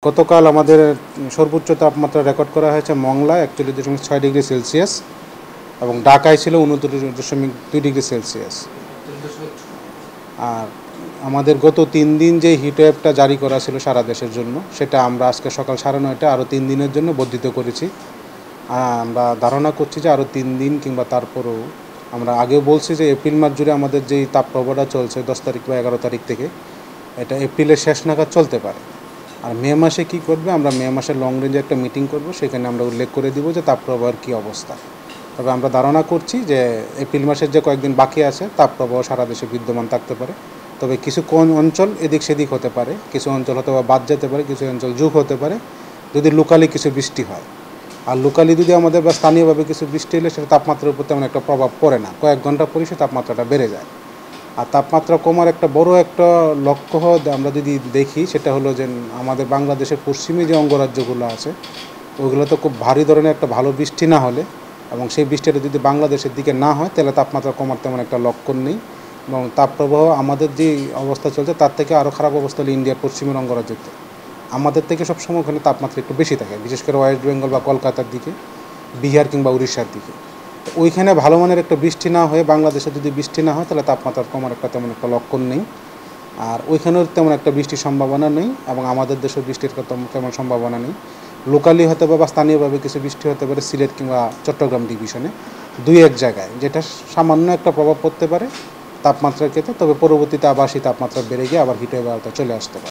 গতকাল আমাদের সর্বোচ্চ তাপমাত্রা রেকর্ড করা হয়েছে মংলায় 41.6 ডিগ্রি সেলসিয়াস এবং ঢাকায় ছিল 29.2 ডিগ্রি সেলসিয়াস। আর আমাদের গত 3 দিন যে হিটওয়েভটা জারি করা ছিল সারা দেশের জন্য, সেটা আমরা আজকে সকাল 9:30 আরও 3 দিনের জন্য বর্ধিত করেছি। আমরা ধারণা করছি যে আরও 3 দিন কিংবা তারপরেও, আমরা আগেও বলছি যে এপ্রিল মাস জুড়ে আমাদের যেই তাপপ্রবাহটা চলছে 10 তারিখ বা 11 তারিখ থেকে, এটা এপ্রিলের শেষ নাগাদ চলতে পারে। আর মে মাসে কী করবে, আমরা মে মাসে লং রেঞ্জে একটা মিটিং করব, সেখানে আমরা উল্লেখ করে দিব যে তাপপ্রবাহের কী অবস্থা। তবে আমরা ধারণা করছি যে এপ্রিল মাসের যে কয়েকদিন বাকি আছে তাপপ্রবাহ সারা দেশে বিদ্যমান থাকতে পারে। তবে কিছু কোন অঞ্চল এদিক সেদিক হতে পারে, কিছু অঞ্চল হয়তো বাদ যেতে পারে, কিছু অঞ্চল যোগ হতে পারে যদি লোকালি কিছু বৃষ্টি হয়। আর লোকালি যদি আমাদের বা স্থানীয়ভাবে কিছু বৃষ্টি হলে সেটা তাপমাত্রার উপর তেমন একটা প্রভাব পড়ে না, কয়েক ঘন্টা পরে সে তাপমাত্রাটা বেড়ে যায়। আর তাপমাত্রা কমার একটা বড় একটা লক্ষ্য আমরা যদি দেখি, সেটা হলো যে আমাদের বাংলাদেশের পশ্চিমী যে অঙ্গরাজ্যগুলো আছে ওইগুলোতে খুব ভারী ধরনের একটা ভালো বৃষ্টি না হলে এবং সেই বৃষ্টিটা যদি বাংলাদেশের দিকে না হয়, তাহলে তাপমাত্রা কমার তেমন একটা লক্ষণ নেই। এবং তাপপ্রবাহ আমাদের যে অবস্থা চলছে তার থেকে আরও খারাপ অবস্থা হলো ইন্ডিয়ার পশ্চিমের অঙ্গরাজ্যতে। আমাদের থেকে সবসময় ওখানে তাপমাত্রা একটু বেশি থাকে, বিশেষ করে ওয়েস্ট বেঙ্গল বা কলকাতার দিকে, বিহার কিংবা উড়িষ্যার দিকে। ওইখানে ভালো মানের একটা বৃষ্টি না হয়ে বাংলাদেশে যদি বৃষ্টি না হয়, তাহলে তাপমাত্রা কমার একটা তেমন একটা লক্ষণ নেই। আর ওইখানেও তেমন একটা বৃষ্টির সম্ভাবনা নেই এবং আমাদের দেশেও বৃষ্টির তেমন সম্ভাবনা নেই। লোকালি হতে পারে বা স্থানীয়ভাবে কিছু বৃষ্টি হতে পারে সিলেট কিংবা চট্টগ্রাম ডিভিশনে 2-1 জায়গায়, যেটা সামান্য একটা প্রভাব পড়তে পারে তাপমাত্রার ক্ষেত্রে। তবে পরবর্তীতে আবার সেই তাপমাত্রা বেড়ে গিয়ে আবার হিটওয়েভ আওতায় চলে আসতে পারে।